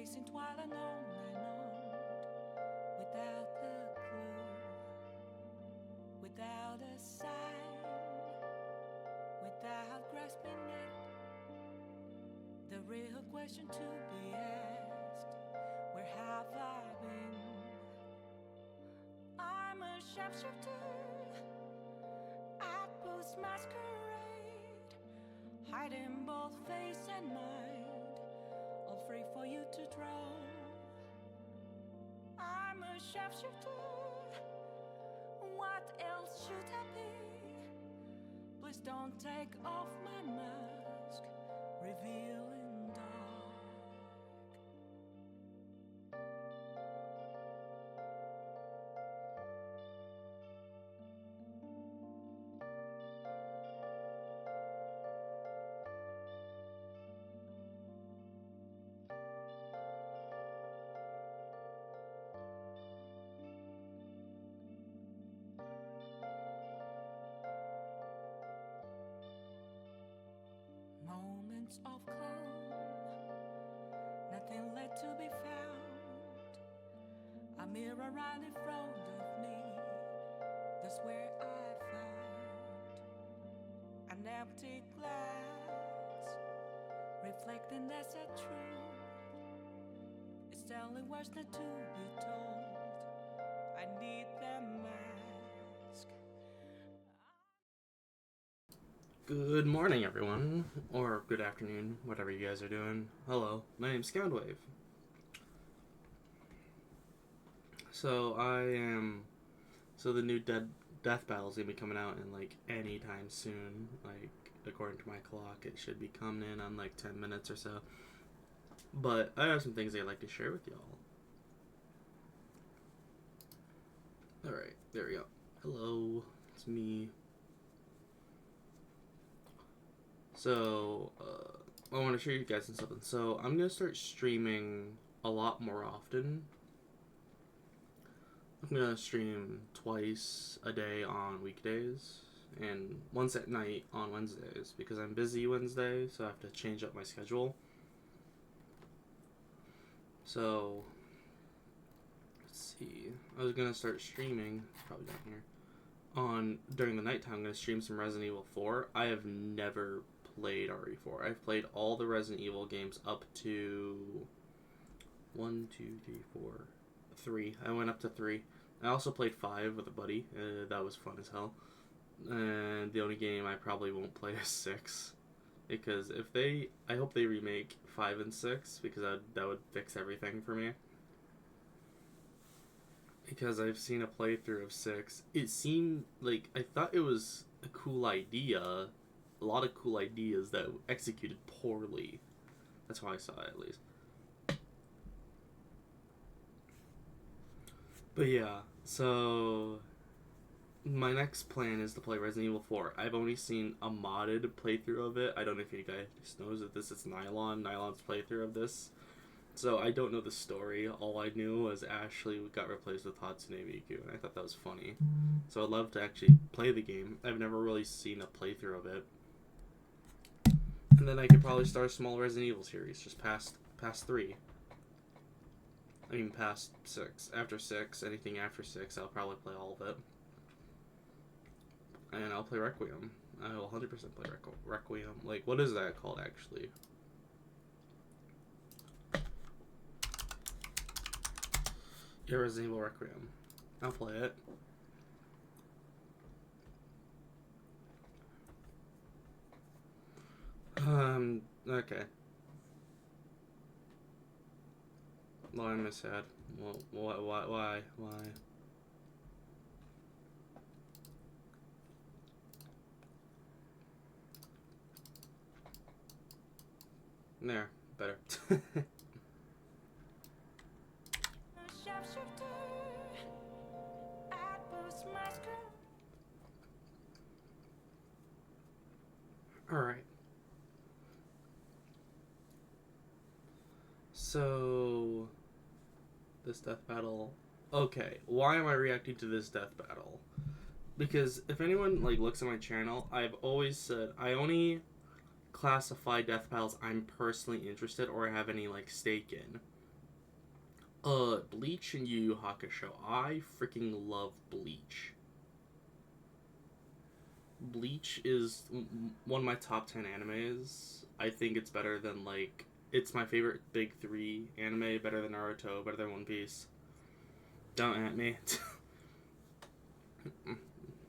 chasing while unknown without a clue, without a sign, without grasping it. The real question to be asked, where have I been? I'm a sharpshooter at Booth's masquerade, hiding both face and mind, all free for you to draw. I'm a sharpshooter, what else should I be? Please don't take off my mask, revealing dark. Moments of calm, nothing left to be found. A mirror right in front of me, that's where I found an empty glass, reflecting that's a truth. It's telling words not to be told. I need the mask. Good morning, everyone, or good afternoon, whatever you guys are doing. Hello, my name's Scoundwave. So the new Death Battle's gonna be coming out in like anytime soon. Like according to my clock, it should be coming in on like 10 minutes or so. But I have some things I'd like to share with y'all. All right, there we go. Hello, it's me. So, I want to show you guys something. So, I'm going to start streaming a lot more often. I'm going to stream twice a day on weekdays and once at night on Wednesdays because I'm busy Wednesday, so I have to change up my schedule. So, let's see. I was going to start streaming, it's probably down here, during the nighttime. I'm going to stream some Resident Evil 4. I have never played RE4. I've played all the Resident Evil games up to 3. I went up to 3. I also played 5 with a buddy. That was fun as hell. And the only game I probably won't play is 6. Because I hope they remake 5 and 6, because that would fix everything for me. Because I've seen a playthrough of 6. It seemed like, I thought it was a cool idea. A lot of cool ideas that executed poorly. That's how I saw it, at least. But yeah, so my next plan is to play Resident Evil 4. I've only seen a modded playthrough of it. I don't know if you guys knows that this is Nylon's playthrough of this. So I don't know the story. All I knew was Ashley got replaced with Hatsune Miku, and I thought that was funny. So I'd love to actually play the game. I've never really seen a playthrough of it. And then I could probably start a small Resident Evil series, just past 3. I mean, past 6. After 6, anything after 6, I'll probably play all of it. And I'll play Requiem. I will 100% play Requiem. Like, what is that called, actually? Yeah, Resident Evil Requiem. I'll play it. Okay. Why am I sad? Well, why? There, better. Alright. So, this death battle. Okay, why am I reacting to this death battle? Because if anyone looks at my channel, I've always said I only classify death battles I'm personally interested or have any stake in. Bleach and Yu Yu Hakusho. I freaking love Bleach. Bleach is one of my top 10 animes. I think it's better than, like, it's my favorite big three anime, better than Naruto, better than One Piece. Don't at me.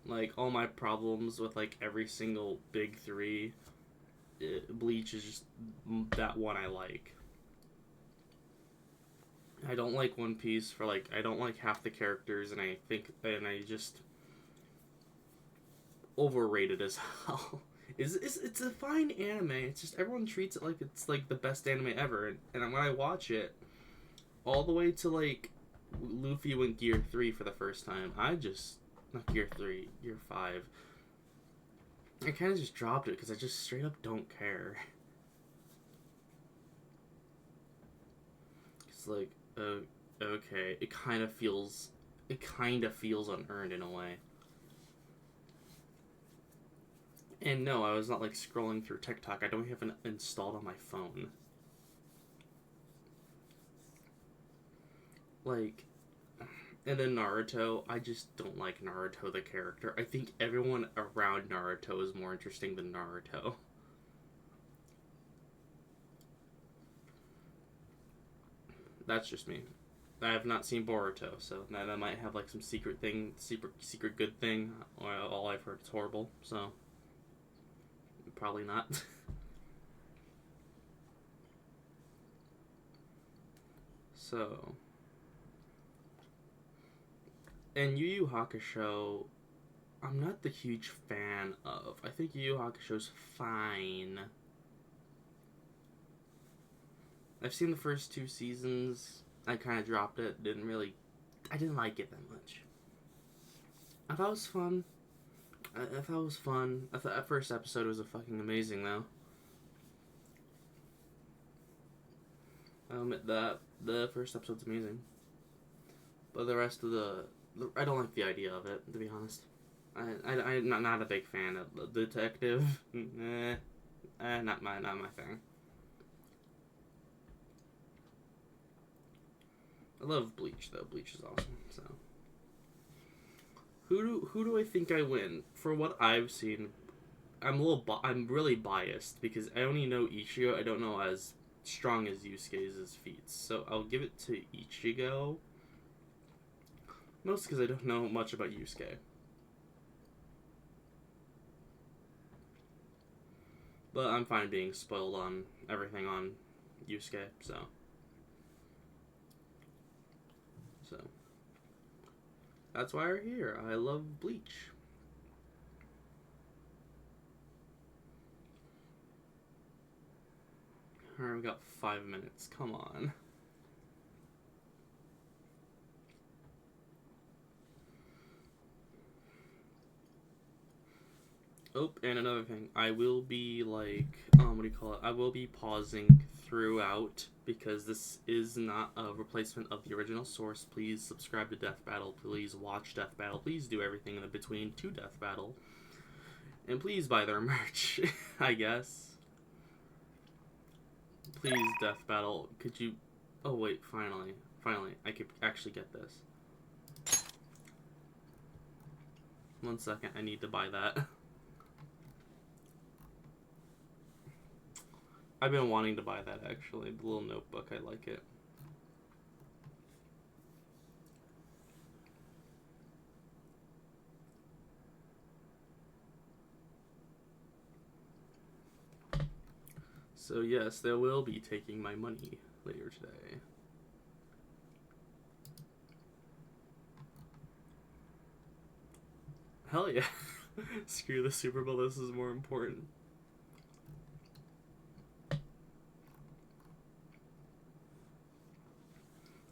Like, all my problems with, like, every single big three, Bleach is just that one I like. I don't like One Piece for, like, I don't like half the characters, and I just overrated as hell. It's a fine anime. It's just everyone treats it like it's like the best anime ever, and when I watch it, all the way to like Luffy went Gear 3 for the first time, I just not Gear 3, Gear 5. I kind of just dropped it because I just straight up don't care. It's like, okay, it kind of feels unearned in a way. And no, I was not like scrolling through TikTok. I don't have it installed on my phone. Like, and then Naruto, I just don't like Naruto the character. I think everyone around Naruto is more interesting than Naruto. That's just me. I have not seen Boruto, so that might have like some secret good thing. All I've heard is horrible, so probably not. So, and Yu Yu Hakusho, I'm not the huge fan of. I think Yu Yu Hakusho's fine. I've seen the first 2 seasons. I kind of dropped it. I didn't like it that much. I thought it was fun. I thought it was fun. I thought that first episode was fucking amazing, though. I'll admit that. The first episode's amazing. But the rest of I don't like the idea of it, to be honest. I'm not a big fan of the detective. Not my thing. I love Bleach, though. Bleach is awesome, so. Who do I think I win? For what I've seen, I'm really biased because I only know Ichigo. I don't know as strong as Yusuke's feats, so I'll give it to Ichigo. Mostly because I don't know much about Yusuke. But I'm fine being spoiled on everything on Yusuke, so. That's why we're here. I love Bleach. Alright, we got 5 minutes. Come on. Oh, and another thing. I will be like, what do you call it? I will be pausing throughout because this is not a replacement of the original source. Please subscribe to Death Battle. Please watch Death Battle. Please do everything in between to Death Battle. And please buy their merch, I guess. Please, Death Battle. Could you... Oh, wait. Finally. I could actually get this. 1 second. I need to buy that. I've been wanting to buy that, actually. The little notebook, I like it. So yes, they will be taking my money later today. Hell yeah. Screw the Super Bowl, this is more important.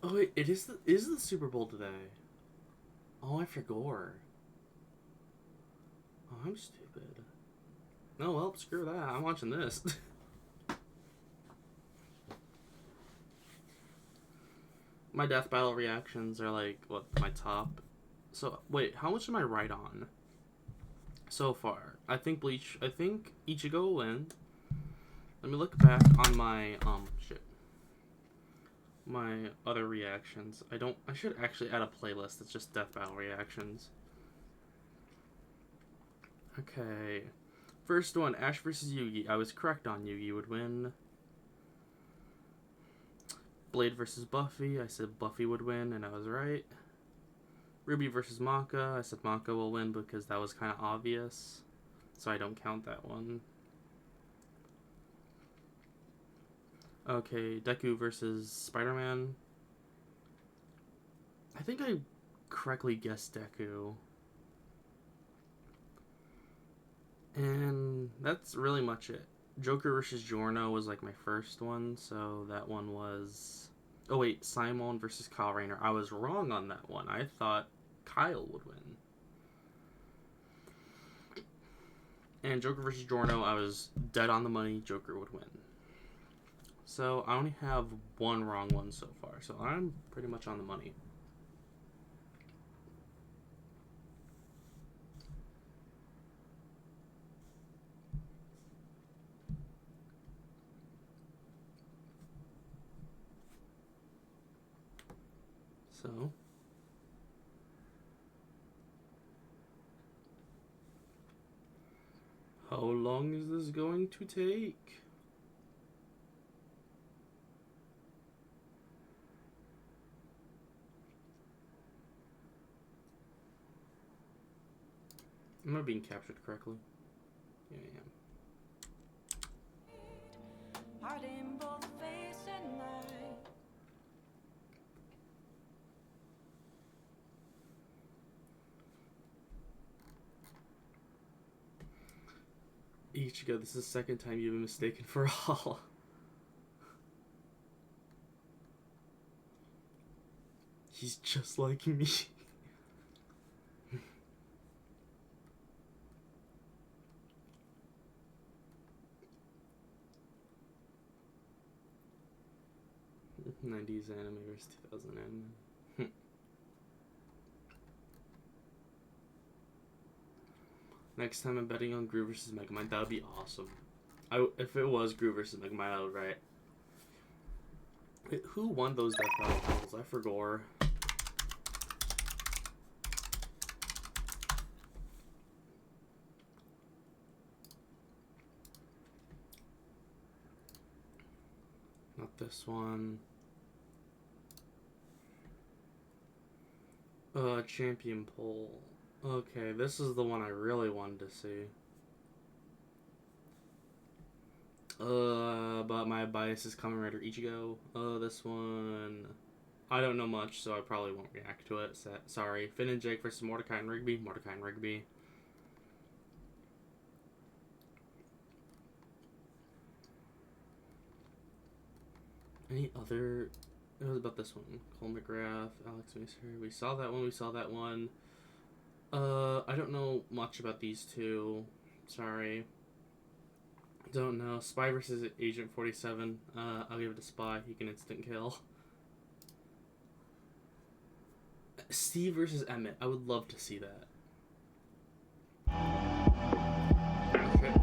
Oh wait, it is the Super Bowl today. Oh, I forgot. Oh, I'm stupid. No, well, screw that. I'm watching this. My Death Battle reactions are like, what, my top? So, wait, how much am I right on? So far. I think Ichigo will win. Let me look back on my, my other reactions. I should actually add a playlist that's just death battle reactions. Okay. First one, Ash versus Yugi. I was correct on Yugi would win. Blade versus Buffy. I said Buffy would win, and I was right. Ruby versus Maka. I said Maka will win because that was kind of obvious. So I don't count that one. Okay, Deku versus Spider-Man. I think I correctly guessed Deku. And that's really much it. Joker versus Giorno was like my first one, so that one was... Oh wait, Simon versus Kyle Rayner. I was wrong on that one. I thought Kyle would win. And Joker versus Giorno, I was dead on the money. Joker would win. So I only have one wrong one so far, so I'm pretty much on the money. So, how long is this going to take? Am I being captured correctly? Yeah, I am. Heart in both face and mind. Ichigo, this is the second time you've been mistaken for all. He's just like me. '90s anime versus 2000 anime. Next time I'm betting on Gru versus Megamind. That would be awesome. If it was Gru versus Megamind, I would write. Wait, who won those death battle battles? I forgot. Not this one. Champion poll. Okay, this is the one I really wanted to see. But my bias is Kamen Rider Ichigo. This one... I don't know much, so I probably won't react to it. Sorry. Finn and Jake versus Mordecai and Rigby. Mordecai and Rigby. Any other... It was about this one. Cole McGrath, Alex Macer. We saw that one. I don't know much about these two. Sorry. Don't know. Spy versus Agent 47. I'll give it to Spy. He can instant kill. Steve versus Emmett. I would love to see that. Okay.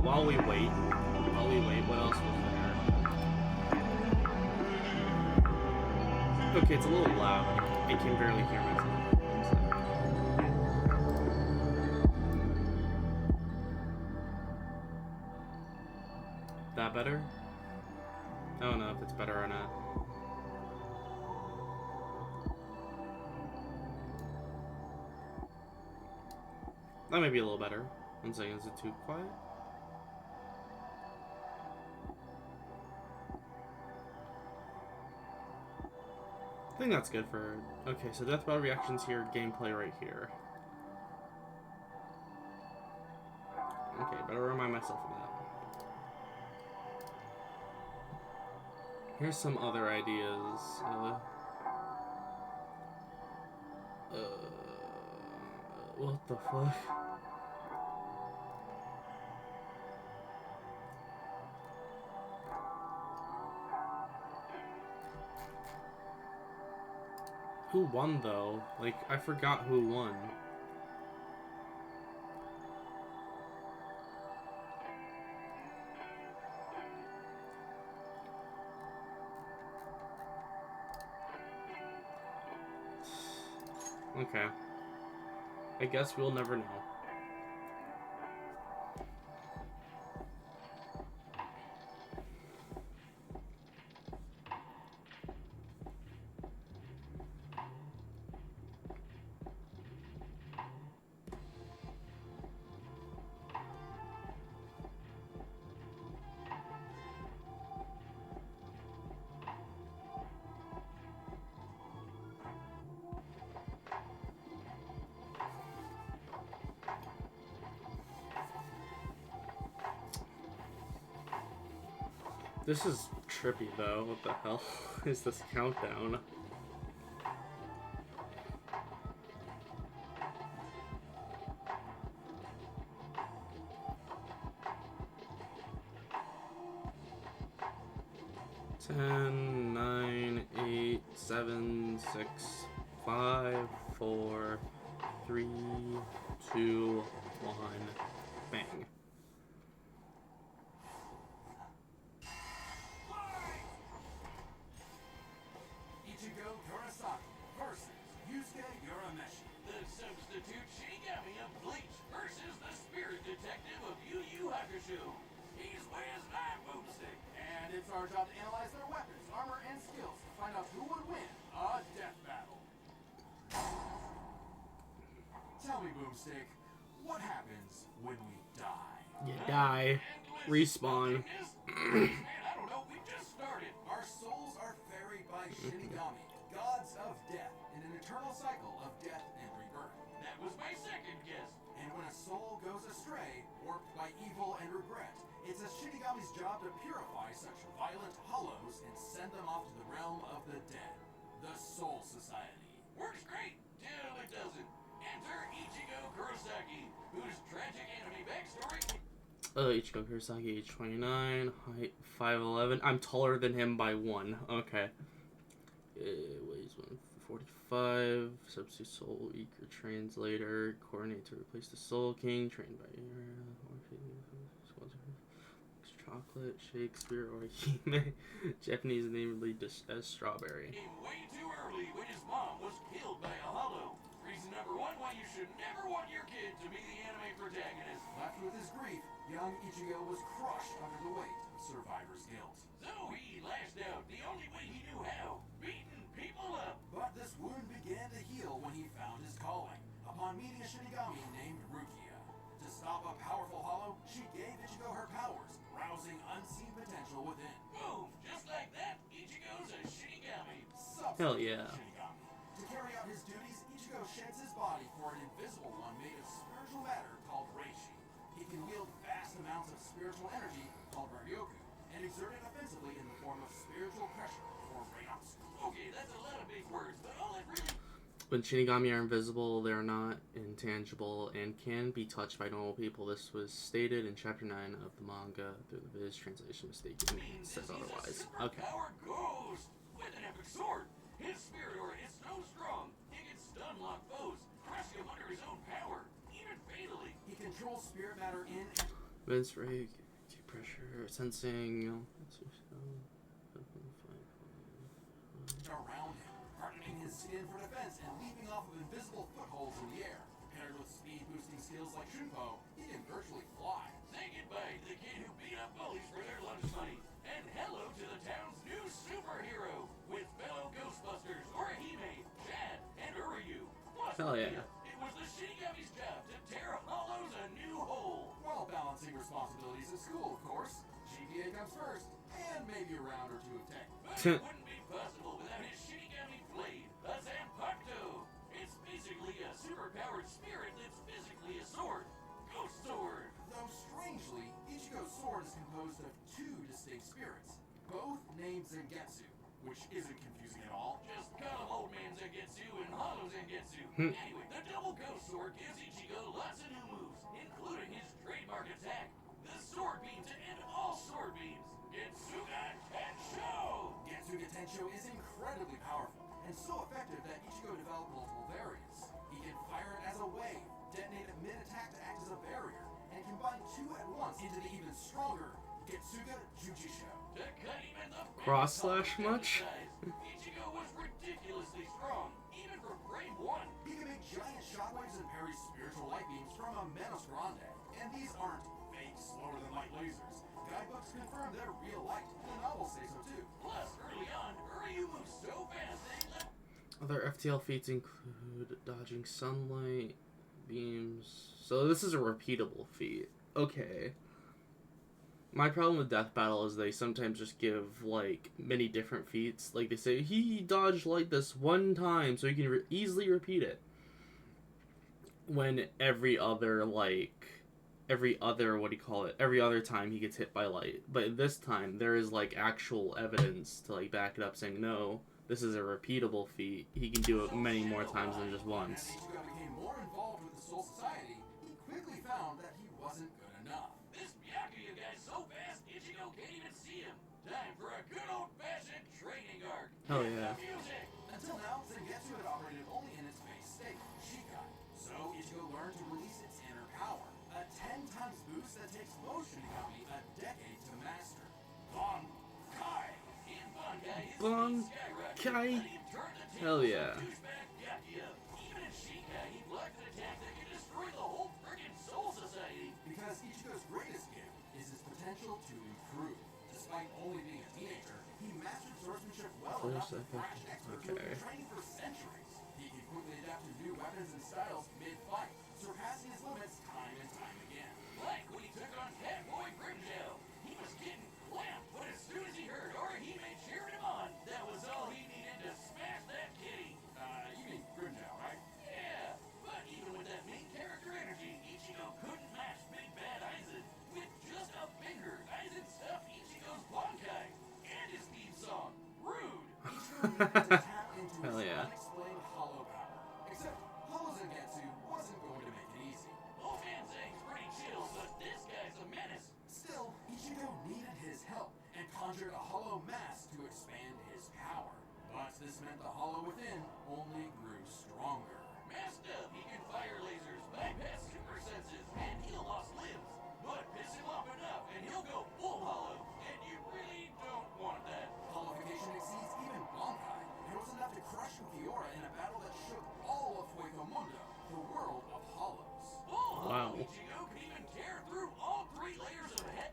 While we wait, what else was there? Okay, it's a little loud. I can barely hear myself. That better? I don't know if it's better or not. That might be a little better. 1 second, is it too quiet? I think that's good for... Okay, so death battle reactions here, gameplay right here. Okay, better remind myself of that. Here's some other ideas. What the fuck? Who won though? Like, I forgot who won. Okay. I guess we'll never know. This is trippy though. What the hell is this countdown? Ten, 9, 8, 7, 6, 5, 4, 3, 2, 1, bang. Ichigo versus Yusuke. The substitute Shinigami of Bleach versus the spirit detective of Yu Yu Hakusho. He's Wiz, I'm Boomstick. And it's our job to analyze their weapons, armor, and skills to find out who would win a death battle. Tell me, Boomstick, what happens when we die? You die. Respawn. Man, I don't know, we just started. Our souls are ferried by Shinigami, gods of death, in an eternal cycle of death and rebirth. That was my second guess. And when a soul goes astray, warped by evil and regret, it's a Shinigami's job to purify such violent hollows and send them off to the realm of the dead, the Soul Society. Works great till it doesn't. Enter Ichigo Kurosaki, whose tragic anime backstory. Ichigo Kurosaki, age 29, height 5'11". I'm taller than him by 1. Okay. Weighs 145. Substitute soul, eager translator, coordinate to replace the Soul King, trained by chocolate, Shakespeare, or Hime. Japanese name lead as Strawberry. Came way too early when his mom was killed by a hollow. Reason number one why you should never want your kid to be the anime protagonist. Left with his grief, young Ichigo was crushed under the weight of survivor's guilt. So he lashed out the only way he knew how, beating people up. But this wound began to heal when he found his calling, upon meeting a Shinigami named Rukia. To stop a powerful hollow, she gave Ichigo her powers, rousing unseen potential within. Boom! Just like that, Ichigo's a Shinigami. Hell yeah. Shinigami. To carry out his duties, Ichigo sheds his body for an invisible one made of spiritual matter called Reishi. He can wield vast amounts of spiritual energy called Ryoku, and exert it offensively in the form of spiritual pressure or Reiatsu. Okay, that's a lot of big words, but all it really... When Shinigami are invisible, they are not intangible and can be touched by normal people. This was stated in Chapter 9 of the manga. Through the Viz translation mistaken says otherwise. Okay. Power ghost with an epic sword. His spirit aura is so strong, he can stun lock foes, crush him under his own power, even fatally. He controls spirit matter in and Vince Ray, pressure, sensing. around him, hardening his skin for defense and leaping off of invisible footholds in the air. Paired with speed-boosting skills like Shunpo, he can virtually fly. Say goodbye to the kid who beat up bullies for their lunch money. And hello to the town's new superhero, with fellow Ghostbusters, Orihime, Chad, and Uryu. Plus, Hell yeah. It was the Shinigami's job to tear hollows a new hole. While balancing responsibilities at school, of course. GPA comes first, and maybe a round or two of tech. But it wouldn't be possible without his Shinigami blade, a Zanpakuto. It's basically a superpowered spirit that's physically a sword. Ghost sword. Though strangely, Ichigo's sword is composed of two distinct spirits, both named Zangetsu, which isn't confusing at all. Just call him Old Man Zangetsu and Hollow Zangetsu. Anyway, the double ghost sword gives Ichigo lots of new moves, including his trademark attack, the sword beam to end all sword beams. Getsuga Tensho! Getsuga Tensho is incredibly powerful, and so effective that Ichigo developed multiple variants. He can fire it as a wave, detonate it mid-attack to act as a barrier, and combine two at once into the even stronger Getsuga Jujisho. To cut even the Cross slash much? Ichigo was ridiculously strong, even for grade 1. He can make giant shockwaves and parry spiritual light beams from a Menos Grande. And these aren't fake, slower than light lasers. Guidebooks confirm they're real light, and the novels say so too. Plus, early on, Uryu moves so fast they left. Other FTL feats include dodging sunlight, beams. So this is a repeatable feat. Okay. My problem with Death Battle is they sometimes just give, like, many different feats. Like, they say, he dodged light this one time, so he can easily repeat it. When every other time he gets hit by light. But this time, there is, like, actual evidence to, like, back it up, saying, no, this is a repeatable feat. He can do it many more times than just once. As Ichigo became more involved with the Soul Society, he quickly found that he wasn't good enough. This Byakuya guy's so fast, Ichigo can't even see him. Time for a good old-fashioned training arc. Hell yeah. Music. Until now, Zangetsu had operated only in its base state, Shikai. So Ichigo learned to release its inner power, a 10 times boost that takes most Shinigami a decade to master. Bankai. In Bankai, his speed skyrocketed. Hell yeah. Even in Shikai, he blocked an attack that could destroy the whole friggin' Soul Society. Because Ichigo's greatest gift is his potential to improve. Despite only being a teenager, he mastered swordsmanship well enough to thrash experts who had been training for centuries. He can quickly adapt to new weapons and styles mid-fight, surpassing his limits time and time again. Like when he took on Catboy Grimjail. He was getting clamped, but as soon as he heard Orihime cheering him on, that was all he needed to smash that kitty. You mean Grimjail, right? Yeah, but even with that main character energy, Ichigo couldn't match Big Bad Aizen. With just a finger, Aizen stuffed Ichigo's Bankai and his theme song, Rude. Ichigo needed to tap into Hell his yeah. unexplained hollow power. Except, Hollow Zangetsu wasn't going to make it easy. Old man Zang's pretty chill, but this guy's a menace. Still, Ichigo needed his help and conjured a hollow mass to expand his power. But this meant the hollow within only grew stronger. Masked up, he can fire lasers, bypass super senses, and heal lost limbs. But piss him off enough, and he'll go full hollow. And you really don't want that. Hollowification exceeds even Bankai. It was enough to crush Ukiura in a battle that shook all of Fuego Mundo, the world of hollows. Full hollow, Wow. Ichigo can even tear through all 3 layers of head.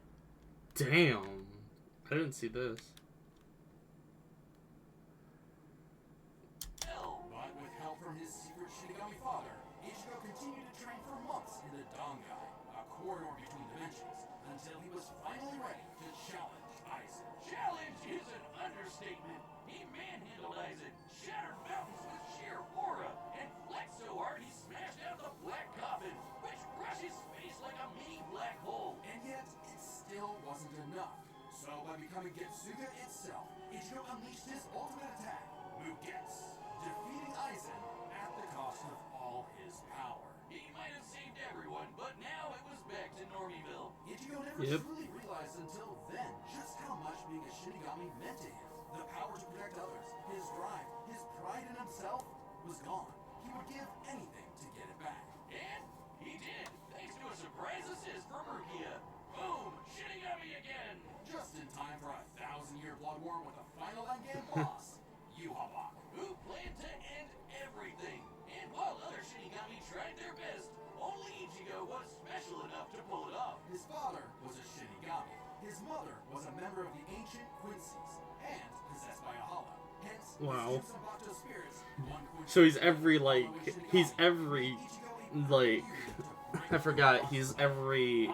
Damn. I didn't see this. But with help from his secret Shinigami father, Ichigo continued to train for months in the Dangai, a corridor between dimensions, until he was finally ready to challenge Aizen. Challenge is an understatement. He manhandled Aizen, shattered mountains with sheer aura, and flexed so hard he smashed out the black coffin, which crushed his face like a mini black hole. And yet, it still wasn't enough. So by becoming Getsuga itself, Ichigo unleashed his ultimate attack, Mugetsu, defeating Aizen at the cost of all his power. He might have saved everyone, but now it was back to Normieville. Ichigo never truly realized until then just how much being a Shinigami meant to him. The power to protect others, his drive, his pride in himself was gone. He would give anything to get it back. And he did, thanks to a surprise assist from Rukia. Boom! Shinigami again! Just in time for a 1,000-year blood war with a final endgame boss, Yusuke, who planned to end everything. And while other Shinigami tried their best, only Ichigo was special enough to pull it off. His father was a Shinigami. His mother was a member of the ancient Quincy's and possessed by a hollow. Hence, Wow. his Jusambato spirits, one Quincy So he's every, like, I forgot, he's every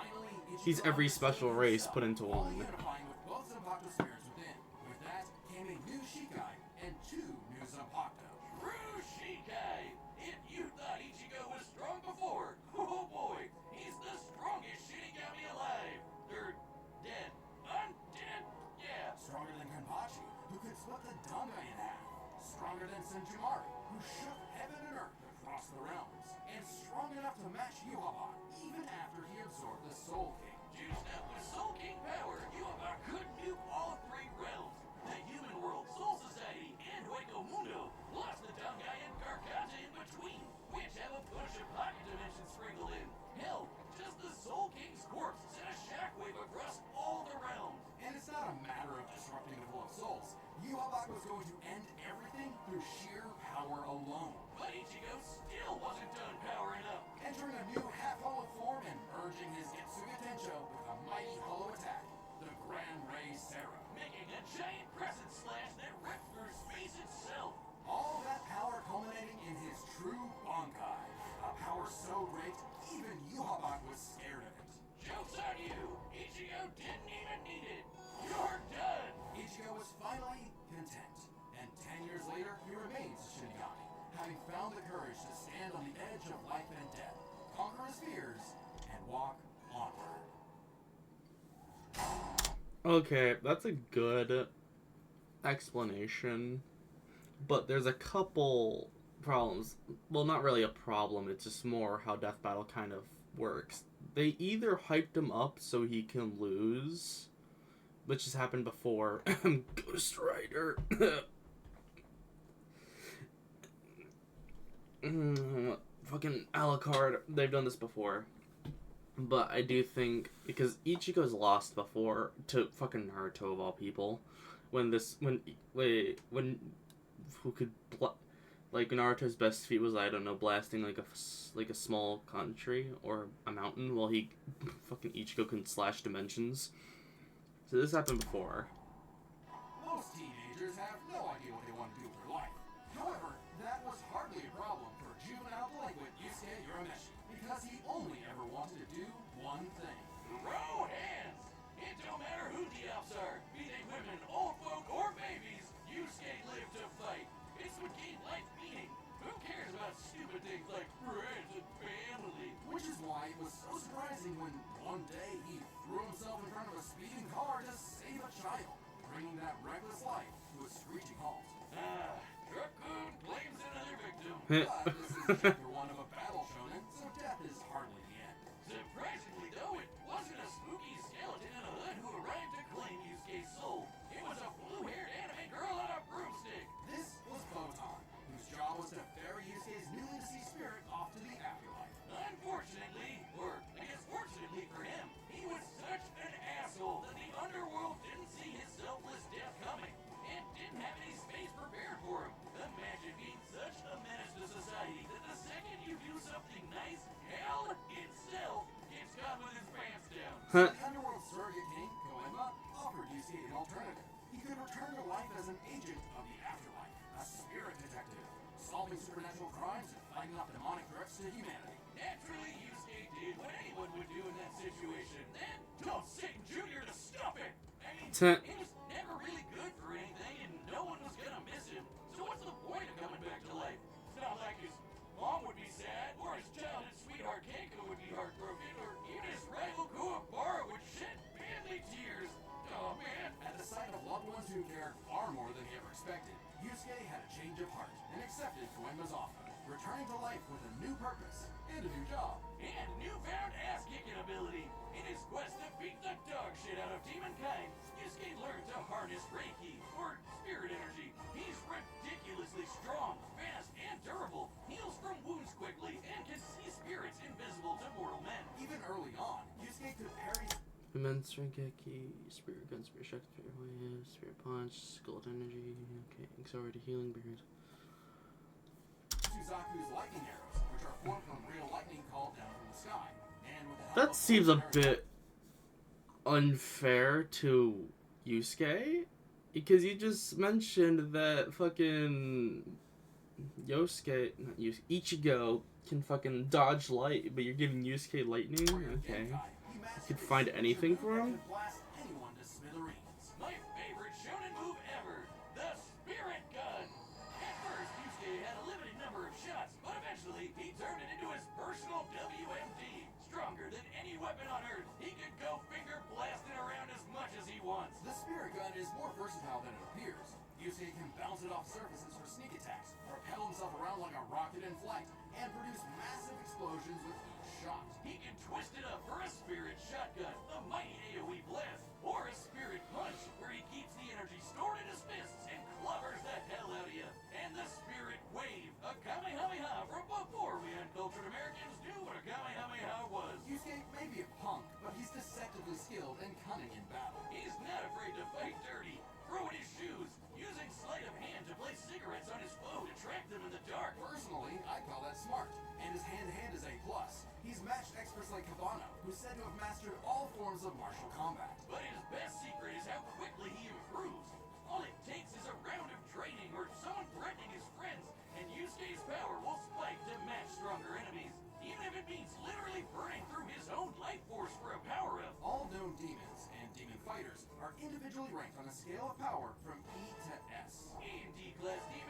special race put into one. unifying with both Zanpakuto spirits within. With that came a new Shikai and 2 new Zanpakuto. True Shikai! If you thought Ichigo was strong before, oh boy, he's the strongest Shinigami alive. They're dead. Undead? Yeah. Stronger than Kenpachi, who could split the Dangai in half. Stronger than Senjumari, who shook heaven and earth across the realms. And strong enough to match Yusuke, even after he absorbed the Soul King. Juiced up with Soul King power, Yusuke could nuke all 3 realms. The human world, Soul Society, and Hueco Mundo. years later, he remains a Shinigami, having found the courage to stand on the edge of life and death, conquer his fears, and walk onward. Okay, that's a good explanation, but there's a couple problems. Well, not really a problem, it's just more how Death Battle kind of works. They either hyped him up so he can lose, which has happened before. Ghost Rider. Fucking Alucard. They've done this before. But I do think, because Ichigo's lost before to fucking Naruto of all people. When who could, like, Naruto's best feat was, I don't know, blasting like a small country or a mountain, while fucking Ichigo can slash dimensions. So this happened before. Most teenagers have no idea what they want to do with their life. However, that was hardly a problem for juvenile delinquent Yusuke Urameshi, because he only ever wanted to do one thing. Throw hands! It don't matter who the elves are, be they women, old folk, or babies, Yusuke lived to fight. It's what gave life meaning. Who cares about stupid things like friends and family? Which is why it was so surprising when one day he threw himself in front of a speeding car to save a child, bringing that reckless life to a screeching halt. Raccoon claims another victim. But this is chapter 1 of a battle shonen, so death is hardly the end. Surprisingly though, it wasn't a spooky skeleton in a hood who arrived to claim Yusuke's soul. It was a blue-haired anime girl on a broomstick. This was Photon, whose job was to ferry Yusuke's newly deceased spirit off to the afterlife. Unfortunately, or I guess fortunately for him, he was such an asshole that the underworld didn't see his selfless death coming, and didn't have any space prepared for him. Imagine being such a menace to society that the second you do something nice, hell itself gets caught with his pants down. So the underworld surrogate king, Koenma, offered Yusuke an alternative. He could return to life as an agent of the afterlife, a spirit detective, solving supernatural crimes and fighting off demonic threats to humanity. Naturally, Yusuke did what anyone would do in that situation. Then told Satan Jr. to stop it. I mean, he was never really good for anything, and no one was gonna miss him. So what's the point of coming back to life? It's not like his mom would be sad, or his childhood sweetheart Keiko would be heartbroken, or even his rival Kuwabara would shed manly tears. Oh man! At the sight of loved ones who cared far more than he ever expected, Yusuke had a change of heart and accepted Koenma's offer, returning to life with a new purpose and a new job. And newfound ass-kicking ability. In his quest to beat the dog shit out of demonkind, Yusuke learned to harness Reiki, or spirit energy. He's ridiculously strong, fast, and durable, heals from wounds quickly, and can see spirits invisible to mortal men. Even early on, Yusuke could parry Immense Rengeki, Spirit Gun, Spirit Shock, Spirit Wave, Spirit Punch, Skeleton Energy, okay, accelerated healing barriers. Suzaku's lightning arrows, which are formed from real lightning called down from the sky. And with the help That of seems a bit unfair to Yusuke, because you just mentioned that fucking Ichigo can fucking dodge light, but you're giving Yusuke lightning? Okay. You could find anything for him? Blast anyone to smithereens. My favorite shonen move ever, the Spirit Gun. At first, Yusuke had a limited number of shots, but eventually he turned it into his personal WMD. Stronger than any weapon on Earth, he could go finger blasting around as much as he wants. The Spirit Gun is more versatile than it appears. Yusuke can bounce it off surfaces for sneak attacks, propel himself around like a rocket in flight, and produce massive explosions with each shot. He can twist it up for a Spirit Shotgun, a mighty AoE blast, or a Spirit Punch, where he keeps the energy stored in his fists and clobbers the hell out of you. And the Spirit Wave, a Kamehameha from before we uncultured Americans knew what a Kamehameha was. Yusuke may be a punk, but he's deceptively skilled and cunning in battle. He's not afraid to fight dirty, throwing his shoes, using sleight of hand to place cigarettes on his foe to track them in the dark. Personally, I call that smart, and his hand-to-hand is A+. He's matched experts like Kabano, who's said to have mastered all forms of martial combat. But his best secret is how quickly he improves. All it takes is a round of training or someone threatening his friends, and Yusuke's power will spike to match stronger enemies, even if it means literally burning through his own life force for a power-up. All known demons and demon fighters are individually ranked on a scale of power from E to S. And D-class demons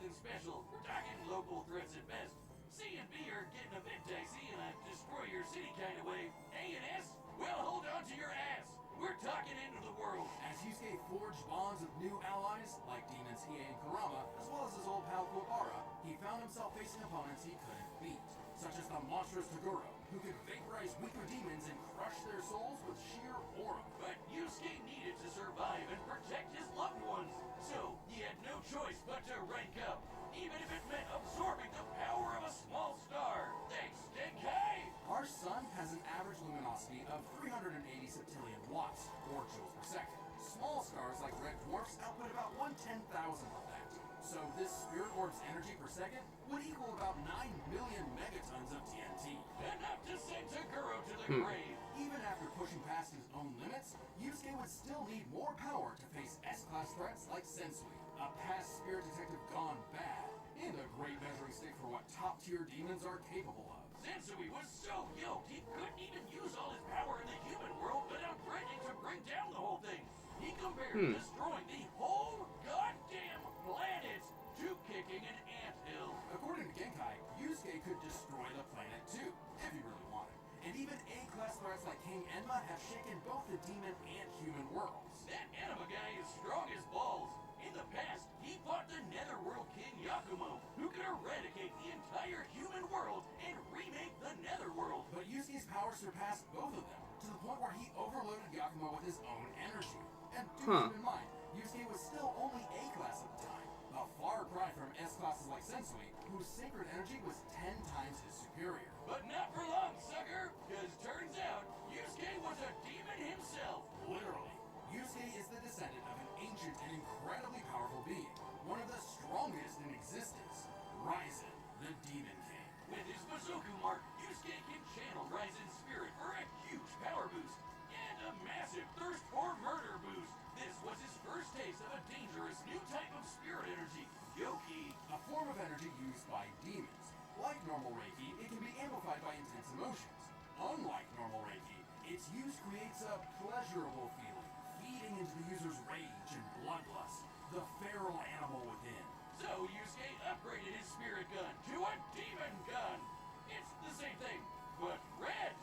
nothing special. We're talking local threats at best. C and B are getting a bit dicey in a destroy your city kind of way. A and S, well, hold on to your ass. We're talking into the world. As Yusuke forged bonds with new allies, like demons Hiei and Kurama, as well as his old pal Kobara, he found himself facing opponents he couldn't beat, such as the monstrous Toguro, who could vaporize weaker demons and crush their souls with sheer aura. But Yusuke needed to survive and protect his loved ones, so he had no choice but to rank up, even if it meant absorbing the power of a small star. Thanks, Denkai! Our sun has an average luminosity of 380 septillion watts, or joules per second. Small stars like red dwarfs output about 1/10,000 of that. So this spirit orb's energy per second would equal about 9 million megatons of TNT. Enough to send Toguro to the grave. Even after pushing past his own limits, Yusuke would still need more power to face S-class threats like Sensui, a past spirit detective gone bad, and a great measuring stick for what top-tier demons are capable of. Sensui was so yoked he couldn't even use all his power in the human world without threatening to bring down the whole thing. He compared destroying the whole goddamn planet to kicking an anthill. According to Genkai, Yusuke could destroy the planet too, if he really wanted. And even A-class threats like King Enma have shaken both the demon and human worlds. That Enma guy is strong as balls. In the past, he fought the Netherworld King Yakumo, who could eradicate the entire human world and remake the Netherworld. But Yusuke's power surpassed both of them, to the point where he overloaded Yakumo with his own energy. And do keep in mind, Yusuke was still only A-class at the time, a far cry from S-classes like Sensui, whose sacred energy was 10 times his superior. But not for long, sucker, because turns out, Yusuke was a demon himself. Literally. Yusuke is the descendant of an ancient and incredibly powerful being, one of the strongest in existence, Ryzen, the Demon King. With his Bazoku mark, Yusuke can channel Ryzen's spirit for a huge power boost, and a massive thirst for murder boost. This was his first taste of a dangerous new type of spirit energy, Yoki, a form of energy used by demons. Like normal Reiki, it can be amplified by intense emotions. Unlike normal Reiki, its use creates a pleasurable feeling, feeding into the user's rage and bloodlust, the feral animal within. So Yusuke upgraded his spirit gun to a demon gun. It's the same thing, but red.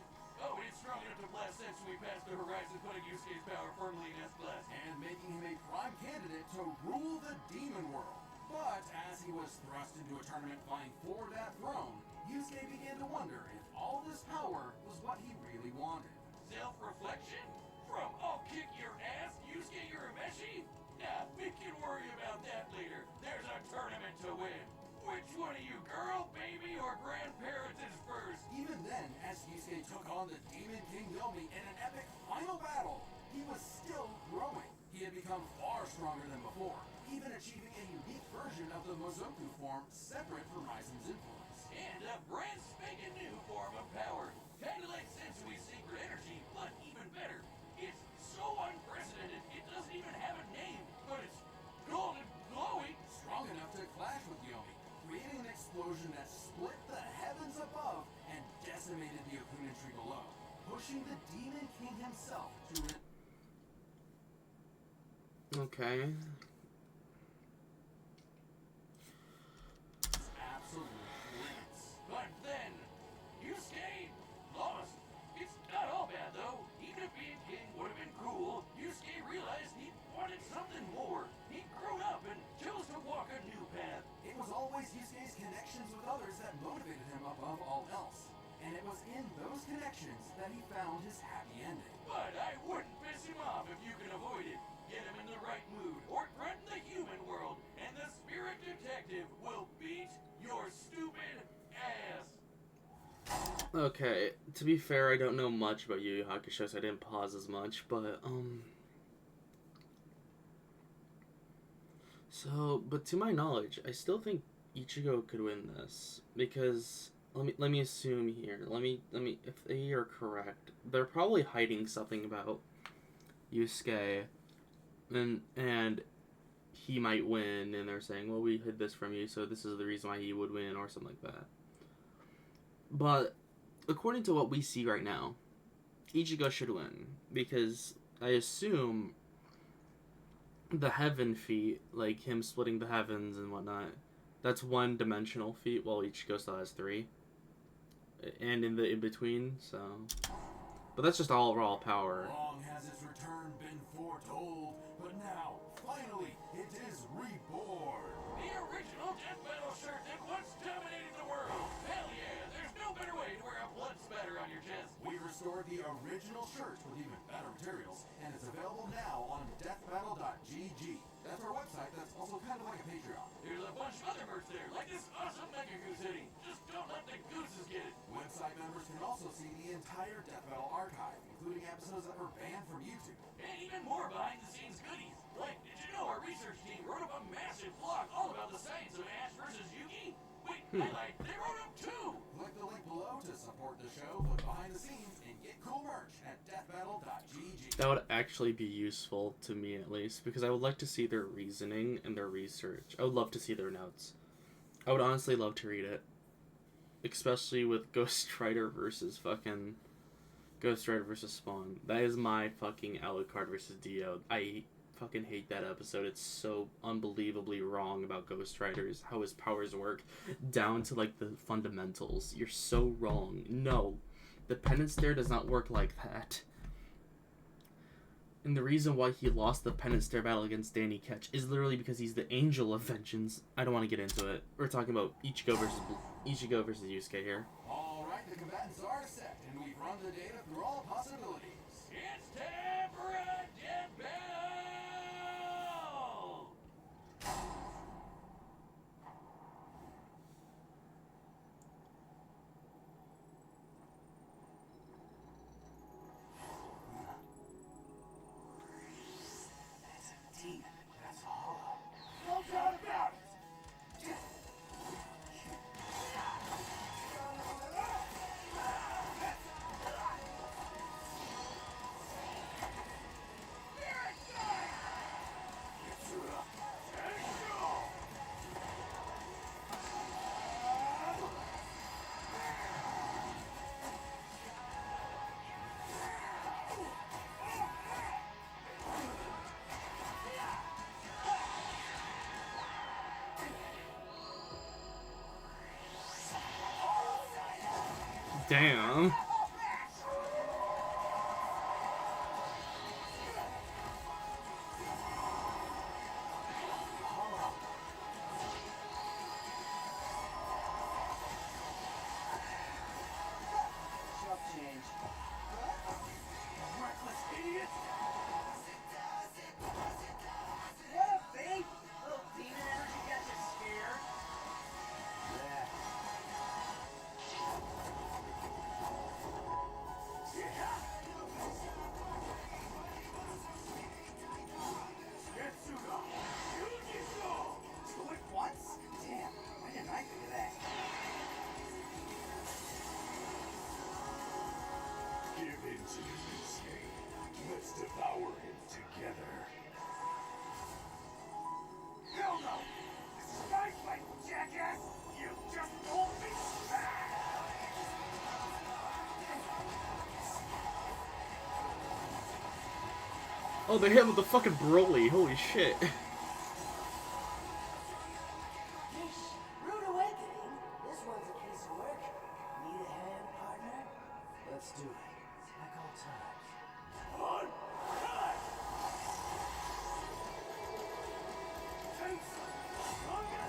Oh, and it's strong enough to blast Sensui past the horizon, putting Yusuke's power firmly in S-class. And making him a prime candidate to rule the demon world. But as he was thrust into a tournament vying for that throne, Yusuke began to wonder if all this power was what he really wanted. Self-reflection? From I'll kick your ass, Yusuke Urameshi? Nah, we can worry about that later. There's a tournament to win. Which one of you, girl, baby, or grandparents is first? Even then, as Yusuke took on the Demon King Yomi in an epic final battle, he was still growing. He had become far stronger than before, even achieving a unique version of the Mozoku form separate from Ryzen's influence. And a brand spanking new form of power. Kinda like Sensui's secret energy, but even better. It's so unprecedented, it doesn't even have a name, but it's golden glowing. Strong enough to clash with Yomi, creating an explosion that split the heavens above and decimated the Okunin tree below, pushing the Demon King himself to an Okay. absolute limits. But then, Yusuke lost. It's not all bad though. Even if being king would have been cool, Yusuke realized he wanted something more. He'd grown up and chose to walk a new path. It was always Yusuke's connections with others that motivated him above all else. And it was in those connections that he found his happy ending. But I wouldn't piss him off if you can avoid it. Get him in the right mood, or threaten the human world, and the spirit detective will beat your stupid ass. Okay, to be fair, I don't know much about Yu Yu Hakusho, so I didn't pause as much, but, but to my knowledge, I still think Ichigo could win this, because, let me assume here, if they are correct, they're probably hiding something about Yusuke, and he might win, and they're saying, well, we hid this from you, so this is the reason why he would win, or something like that. But according to what we see right now, Ichigo should win, because I assume the heaven feat, like him splitting the heavens and whatnot, That's one dimensional feat, while Ichigo still has 3. And in the in-between, so... But that's just all raw power. Long has its return been foretold, but now, finally, it is reborn. The original death metal shirt that once dominated the world. Hell yeah, there's no better way to wear a blood spatter on your chest. We restored the original shirt with even better materials, and it's available now on deathbattle.gg. That's our website that's also kind of like a Patreon. There's a bunch of other merch there, like this awesome Mega Goose hoodie. Just don't let the gooses get it. Website members can also see the entire Death Battle archive, including episodes that were banned from YouTube. And even more behind-the-scenes goodies. Like, did you know our research team wrote up a massive blog all about the science of Ash versus Yuki? Wait, I lied. They wrote up 2! Click the link below to support the show, look behind the scenes, and get cool merch at deathbattle.gg. That would actually be useful to me, at least, because I would like to see their reasoning and their research. I would love to see their notes. I would honestly love to read it. Especially with Ghost Rider versus Spawn. That is my fucking Alucard versus Dio. I fucking hate that episode. It's so unbelievably wrong about Ghost Riders, how his powers work, down to like the fundamentals. You're so wrong. No, the penance stare does not work like that. And the reason why he lost the penance stare battle against Danny Ketch is literally because he's the angel of vengeance. I don't want to get into it. We're talking about Ichigo versus Yusuke here. Alright, the combatants are set, and we've run the data through all possibilities. It's time for a death battle! That's a deep. That's hollow. No doubt about it! Damn. Reckless idiot! What up, babe? Little demon energy got you scared? Getsuga! Yusuke! Do it once? Damn, why didn't I think of that? Give in to Yusuke. Let's devour him together. Hell no! This is my fight, jackass! You just told me! Oh, they hit him with the fucking Broly. Holy shit. Yeesh, rude awakening. This one's a piece of work. Need a hand, partner? Let's do it. Like old times. On! Cut! Tense! Stronger!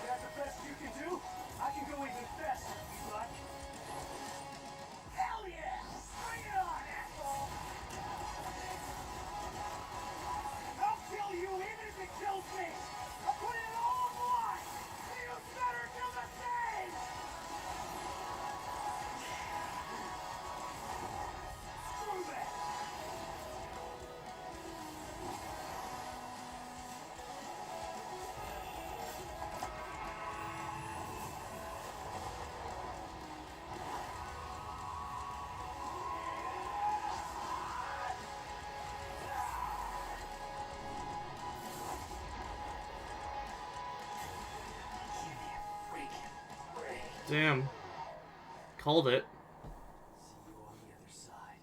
That the best you can do? I can go even faster if you like. Hell yeah! Bring it on, asshole! I'll kill you even if it kills me! I'll put it all on the line! You better do the same! Screw that! Give me a freaking break. Damn. Called it. See you on the other side.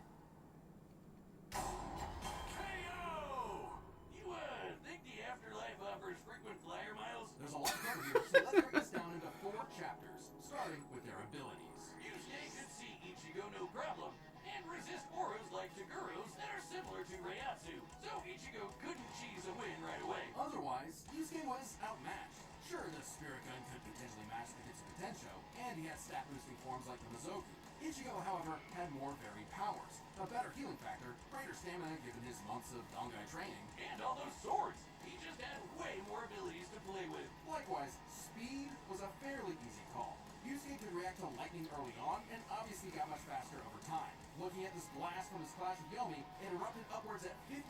Tensho, and he had stat-boosting forms like the Mizoku. Ichigo, however, had more varied powers, a better healing factor, greater stamina given his months of Dangai training, And all those swords. He just had way more abilities to play with. Likewise, speed was a fairly easy call. Yusuke could react to lightning early on, and obviously got much faster over time. Looking at this blast from his clash with Yomi, it erupted upwards at 57%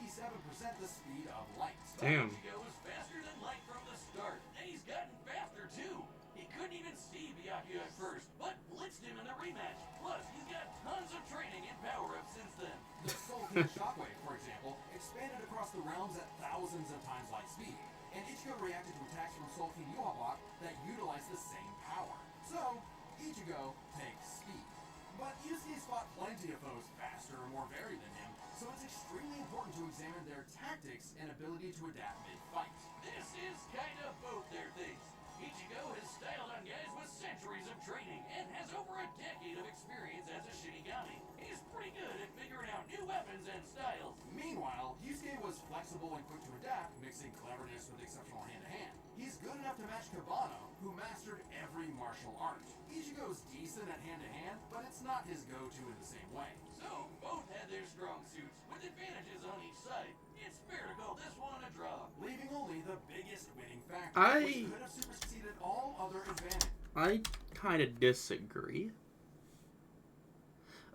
the speed of light. Damn. Ichigo was faster than light from the start, and he's gotten faster too. He couldn't even see Byakuya at first, but blitzed him in the rematch. Plus, he's got tons of training and power-ups since then. The Soul King Shockwave, for example, expanded across the realms at thousands of times light speed, and Ichigo reacted to attacks from Soul King Yuhabak that utilized the same power. So, Ichigo takes speed. But Yusuke's fought plenty of foes faster or more varied than him, so it's extremely important to examine their tactics and ability to adapt mid-fight. This is kind of both their things. Ichigo has styled on guys with centuries of training and has over a decade of experience as a Shinigami. He's pretty good at figuring out new weapons and styles. Meanwhile, Yusuke was flexible and quick to adapt, mixing cleverness with exceptional hand-to-hand. He's good enough to match Kabano, who mastered every martial art. Ichigo's decent at hand-to-hand, but it's not his go-to in the same way. So, both had their strong suits, with advantages on each side. It's fair to call this one a draw. Leaving only the biggest winning factor, I- which could have superseded all other advantages. I kind of disagree.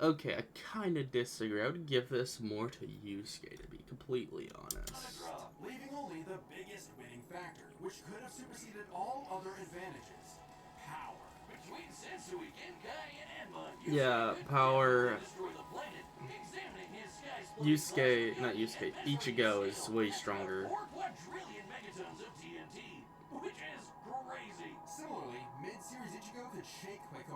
Okay, I kind of disagree. I would give this more to Yusuke, to be completely honest. On a draw. Leaving only the biggest winning factor, which could have superseded all other advantages. Power. Between Sensui, Genkai, and Enma, Yeah, could power- definitely destroy the planet. Examining his sky-splitting Yusuke, claws, not Yomi Yusuke, eventually Ichigo is sealed way and stronger. 4 quadrillion megatons of TNT, which is crazy. Similarly, mid-series Ichigo could shake Hueco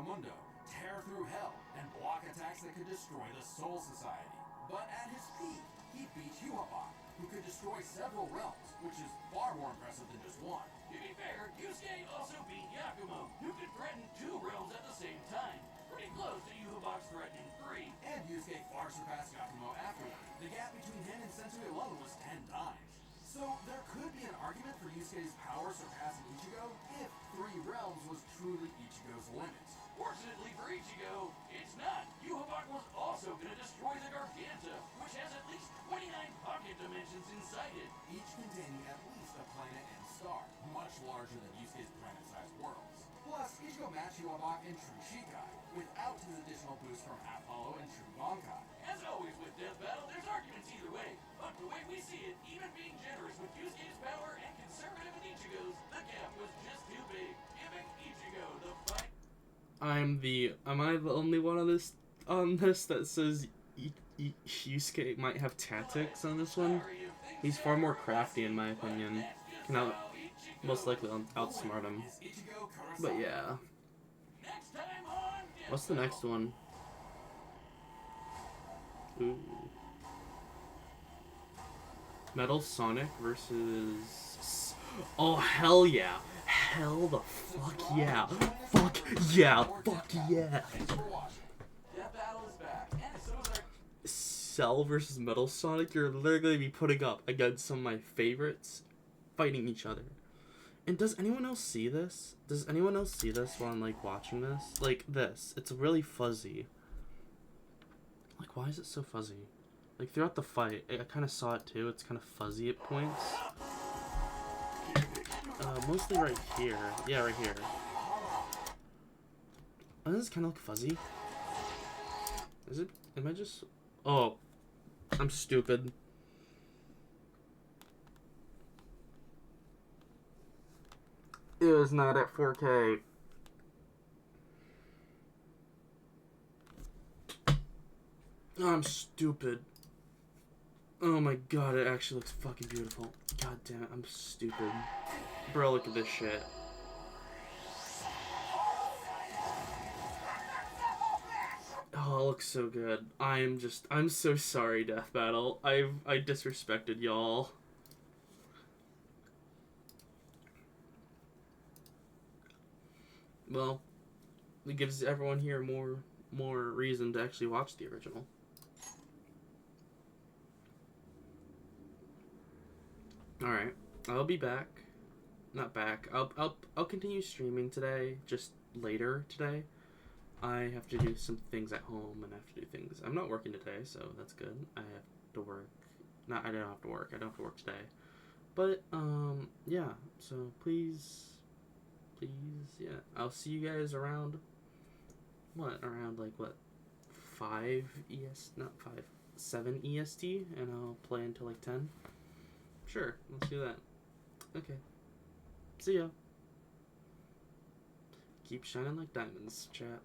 tear through hell, and block attacks that could destroy the Soul Society. But at his peak, he beat Yuhabak, who could destroy several realms, which is far more impressive than just one. To be fair, Yusuke also beat Yakumo, who could threaten 2 realms at the same time. Pretty close to Yuhabak's threatening 3. And Yusuke far surpassed Yakumo afterward. The gap between him and Sensui alone was 10 times. So there could be an argument for Yusuke's power surpassing Ichigo if 3 realms was truly Ichigo's limit. Fortunately for Ichigo, it's not. Yuhabak was also going to destroy the Garganta, which has at least 29 pocket dimensions inside it. Each containing at least a planet and star, much larger than Yusuke's planet-sized worlds. Plus, Ichigo matched Yuhabak in True Shikai, without his additional boost from Half Hollow and True Bankai. As always with Death Battle, there's arguments either way. But the way we see it, even being generous with Yusuke's power and conservative with Ichigo's, the gap was just too big, giving Ichigo the fight. Am I the only one on this that says Yusuke might have tactics on this one? Sorry if things He's far more sound crafty in my messy, but opinion. that's just Can out, how Ichigo most likely rolls. outsmart him. Is Ichigo Kurosaki? But yeah. Next time on Death What's the Battle. next one? Ooh. Metal Sonic versus... Oh, hell yeah. Hell the fuck yeah. Fuck yeah. Fuck yeah. Thanks for watching. Death Battle is back, and so is our Cell versus Metal Sonic, you're literally going to be putting up against some of my favorites fighting each other. And does anyone else see this? Does anyone else see this while I'm, like, watching this? Like, this. It's really fuzzy. Like, why is it so fuzzy? Like, throughout the fight, I kind of saw it, too. It's kind of fuzzy at points. Mostly right here. Yeah, right here. Oh, does this kind of look fuzzy? Is it? Am I just... Oh. I'm stupid. It was not at 4K. Oh, I'm stupid. Oh my god, it actually looks fucking beautiful. God damn it, I'm stupid. Bro, look at this shit. Oh, it looks so good. I'm so sorry, Death Battle. I disrespected y'all. Well, it gives everyone here more reason to actually watch the original. Alright, I'll be back. Not back. I'll continue streaming today, just later today. I have to do some things at home, and I have to do things. I'm not working today, so that's good. I have to work. I don't have to work. I don't have to work today. But, yeah. So, please, yeah. I'll see you guys around, around, 7 EST, and I'll play until, 10? Sure, let's do that. Okay. See ya. Keep shining like diamonds, chat.